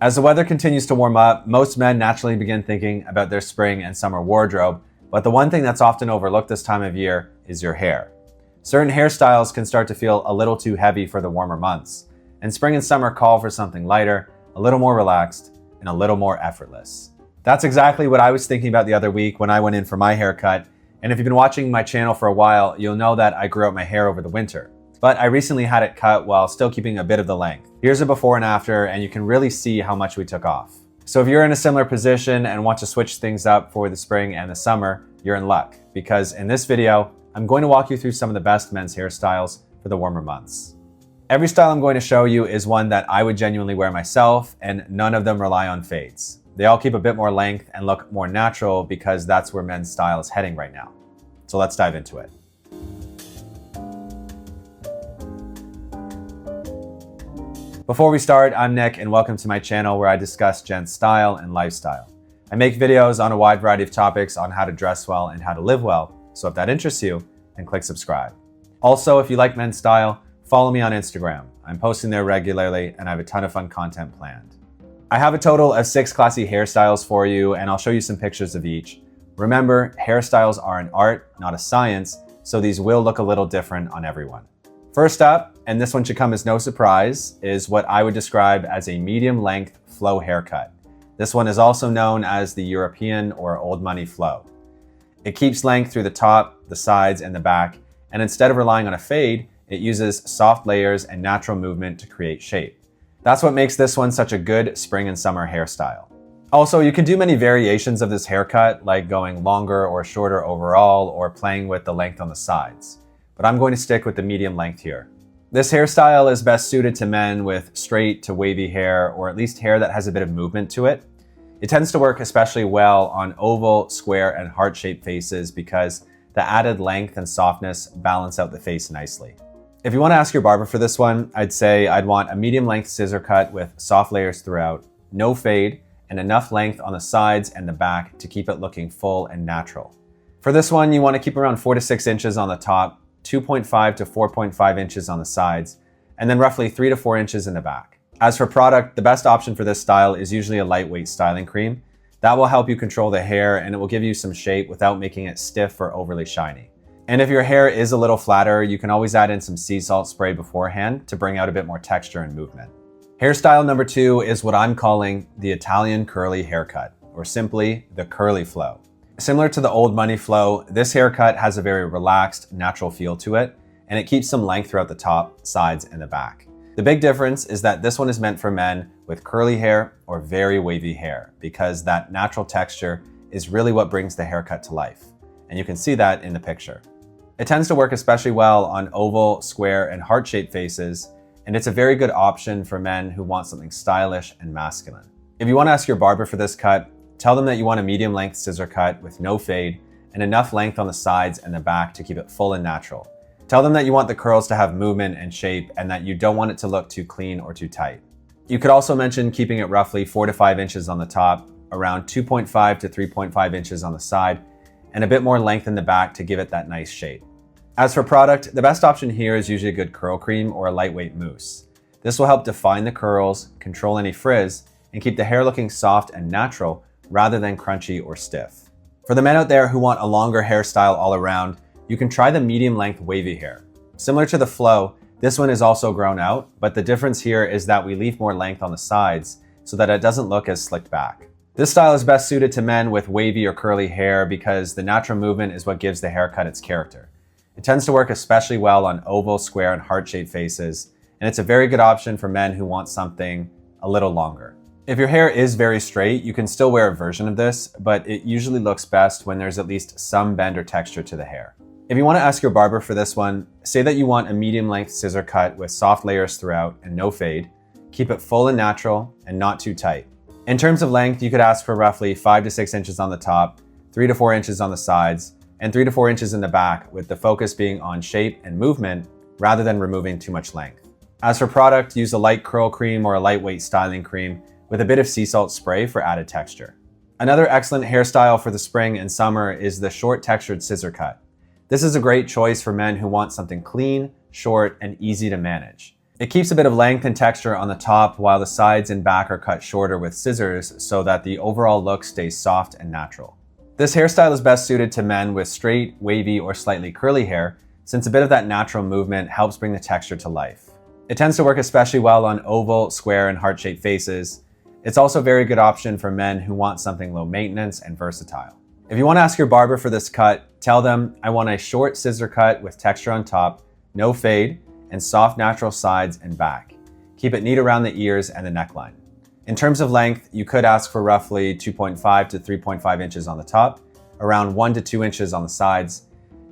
As the weather continues to warm up, most men naturally begin thinking about their spring and summer wardrobe, but the one thing that's often overlooked this time of year is your hair. Certain hairstyles can start to feel a little too heavy for the warmer months, and spring and summer call for something lighter, a little more relaxed, and a little more effortless. That's exactly what I was thinking about the other week when I went in for my haircut, and if you've been watching my channel for a while, you'll know that I grew out my hair over the winter. But I recently had it cut while still keeping a bit of the length. Here's a before and after, and you can really see how much we took off. So if you're in a similar position and want to switch things up for the spring and the summer, you're in luck, because in this video, I'm going to walk you through some of the best men's hairstyles for the warmer months. Every style I'm going to show you is one that I would genuinely wear myself, and none of them rely on fades. They all keep a bit more length and look more natural because that's where men's style is heading right now. So let's dive into it. Before we start, I'm Nick and welcome to my channel where I discuss gents' style and lifestyle. I make videos on a wide variety of topics on how to dress well and how to live well, so if that interests you, then click subscribe. Also, if you like men's style, follow me on Instagram. I'm posting there regularly and I have a ton of fun content planned. I have a total of 6 classy hairstyles for you and I'll show you some pictures of each. Remember, hairstyles are an art, not a science, so these will look a little different on everyone. First up, and this one should come as no surprise, is what I would describe as a medium-length flow haircut. This one is also known as the European or old money flow. It keeps length through the top, the sides, and the back, and instead of relying on a fade, it uses soft layers and natural movement to create shape. That's what makes this one such a good spring and summer hairstyle. Also, you can do many variations of this haircut, like going longer or shorter overall, or playing with the length on the sides. But I'm going to stick with the medium length here. This hairstyle is best suited to men with straight to wavy hair, or at least hair that has a bit of movement to it. It tends to work especially well on oval, square, and heart-shaped faces because the added length and softness balance out the face nicely. If you want to ask your barber for this one, I'd say I'd want a medium length scissor cut with soft layers throughout, no fade, and enough length on the sides and the back to keep it looking full and natural. For this one, you want to keep around 4 to 6 inches on the top, 2.5 to 4.5 inches on the sides, and then roughly 3 to 4 inches in the back. As for product, the best option for this style is usually a lightweight styling cream. That will help you control the hair and it will give you some shape without making it stiff or overly shiny. And if your hair is a little flatter, you can always add in some sea salt spray beforehand to bring out a bit more texture and movement. Hairstyle number 2 is what I'm calling the Italian curly haircut, or simply the curly flow. Similar to the old money flow, this haircut has a very relaxed, natural feel to it, and it keeps some length throughout the top, sides, and the back. The big difference is that this one is meant for men with curly hair or very wavy hair, because that natural texture is really what brings the haircut to life, and you can see that in the picture. It tends to work especially well on oval, square, and heart-shaped faces, and it's a very good option for men who want something stylish and masculine. If you want to ask your barber for this cut, tell them that you want a medium length scissor cut with no fade and enough length on the sides and the back to keep it full and natural. Tell them that you want the curls to have movement and shape and that you don't want it to look too clean or too tight. You could also mention keeping it roughly 4 to 5 inches on the top, around 2.5 to 3.5 inches on the side, and a bit more length in the back to give it that nice shape. As for product, the best option here is usually a good curl cream or a lightweight mousse. This will help define the curls, control any frizz, and keep the hair looking soft and natural rather than crunchy or stiff. For the men out there who want a longer hairstyle all around, you can try the medium length wavy hair. Similar to the flow, this one is also grown out, but the difference here is that we leave more length on the sides so that it doesn't look as slicked back. This style is best suited to men with wavy or curly hair because the natural movement is what gives the haircut its character. It tends to work especially well on oval, square, and heart-shaped faces, and it's a very good option for men who want something a little longer. If your hair is very straight, you can still wear a version of this, but it usually looks best when there's at least some bend or texture to the hair. If you want to ask your barber for this one, say that you want a medium length scissor cut with soft layers throughout and no fade. Keep it full and natural and not too tight. In terms of length, you could ask for roughly 5 to 6 inches on the top, 3 to 4 inches on the sides, and 3 to 4 inches in the back, with the focus being on shape and movement rather than removing too much length. As for product, use a light curl cream or a lightweight styling cream with a bit of sea salt spray for added texture. Another excellent hairstyle for the spring and summer is the short textured scissor cut. This is a great choice for men who want something clean, short, and easy to manage. It keeps a bit of length and texture on the top while the sides and back are cut shorter with scissors so that the overall look stays soft and natural. This hairstyle is best suited to men with straight, wavy, or slightly curly hair, since a bit of that natural movement helps bring the texture to life. It tends to work especially well on oval, square, and heart-shaped faces. It's also a very good option for men who want something low maintenance and versatile. If you want to ask your barber for this cut, tell them, I want a short scissor cut with texture on top, no fade, and soft natural sides and back. Keep it neat around the ears and the neckline. In terms of length, you could ask for roughly 2.5 to 3.5 inches on the top, around 1 to 2 inches on the sides,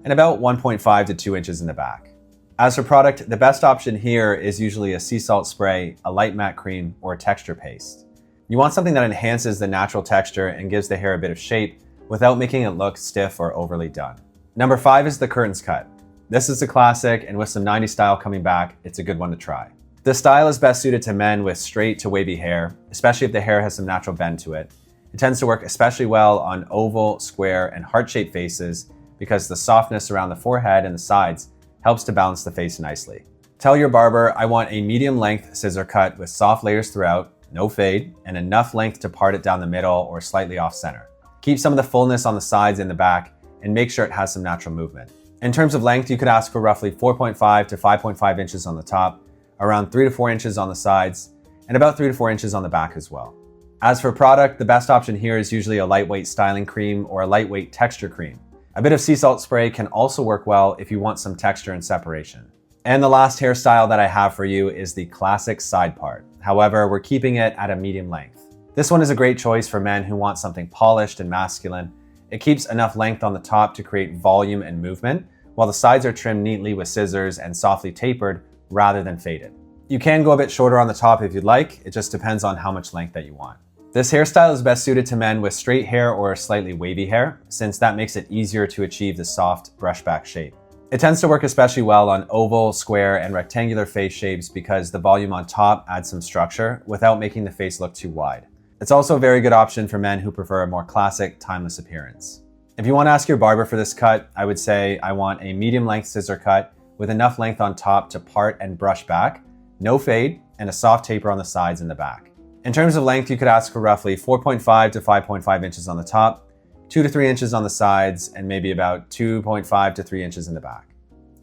and about 1.5 to 2 inches in the back. As for product, the best option here is usually a sea salt spray, a light matte cream, or a texture paste. You want something that enhances the natural texture and gives the hair a bit of shape without making it look stiff or overly done. Number 5 is the curtains cut. This is a classic, and with some 90s style coming back, it's a good one to try. This style is best suited to men with straight to wavy hair, especially if the hair has some natural bend to it. It tends to work especially well on oval, square, and heart-shaped faces because the softness around the forehead and the sides helps to balance the face nicely. Tell your barber, I want a medium-length scissor cut with soft layers throughout, no fade, and enough length to part it down the middle or slightly off-center. Keep some of the fullness on the sides and the back, and make sure it has some natural movement. In terms of length, you could ask for roughly 4.5 to 5.5 inches on the top, around 3 to 4 inches on the sides, and about 3 to 4 inches on the back as well. As for product, the best option here is usually a lightweight styling cream or a lightweight texture cream. A bit of sea salt spray can also work well if you want some texture and separation. And the last hairstyle that I have for you is the classic side part. However, we're keeping it at a medium length. This one is a great choice for men who want something polished and masculine. It keeps enough length on the top to create volume and movement, while the sides are trimmed neatly with scissors and softly tapered rather than faded. You can go a bit shorter on the top if you'd like, it just depends on how much length that you want. This hairstyle is best suited to men with straight hair or slightly wavy hair, since that makes it easier to achieve the soft brushback shape. It tends to work especially well on oval, square, and rectangular face shapes because the volume on top adds some structure without making the face look too wide. It's also a very good option for men who prefer a more classic, timeless appearance. If you want to ask your barber for this cut, I would say I want a medium-length scissor cut with enough length on top to part and brush back, no fade, and a soft taper on the sides and the back. In terms of length, you could ask for roughly 4.5 to 5.5 inches on the top, 2 to 3 inches on the sides, and maybe about 2.5 to 3 inches in the back.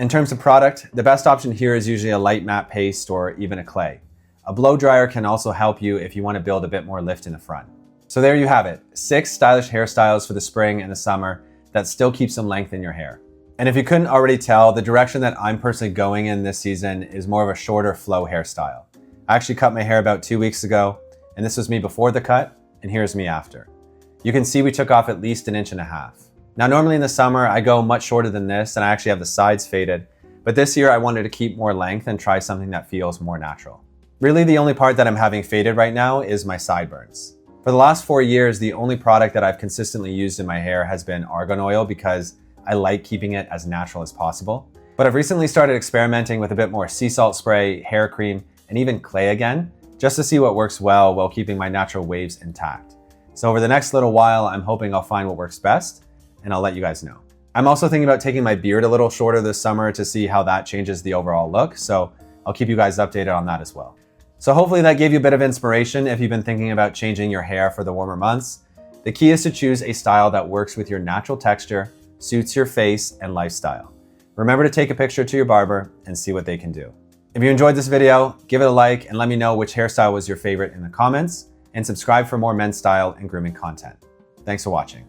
In terms of product, the best option here is usually a light matte paste or even a clay. A blow dryer can also help you if you want to build a bit more lift in the front. So there you have it, 6 stylish hairstyles for the spring and the summer that still keep some length in your hair. And if you couldn't already tell, the direction that I'm personally going in this season is more of a shorter flow hairstyle. I actually cut my hair about 2 weeks ago, and this was me before the cut, and here's me after. You can see we took off at least 1.5 inches. Now normally in the summer, I go much shorter than this, and I actually have the sides faded, but this year I wanted to keep more length and try something that feels more natural. Really the only part that I'm having faded right now is my sideburns. For the last 4 years, the only product that I've consistently used in my hair has been argan oil because I like keeping it as natural as possible. But I've recently started experimenting with a bit more sea salt spray, hair cream, and even clay again, just to see what works well while keeping my natural waves intact. So over the next little while, I'm hoping I'll find what works best, and I'll let you guys know. I'm also thinking about taking my beard a little shorter this summer to see how that changes the overall look, so I'll keep you guys updated on that as well. So hopefully that gave you a bit of inspiration if you've been thinking about changing your hair for the warmer months. The key is to choose a style that works with your natural texture, suits your face and lifestyle. Remember to take a picture to your barber and see what they can do. If you enjoyed this video, give it a like and let me know which hairstyle was your favorite in the comments, and subscribe for more men's style and grooming content. Thanks for watching.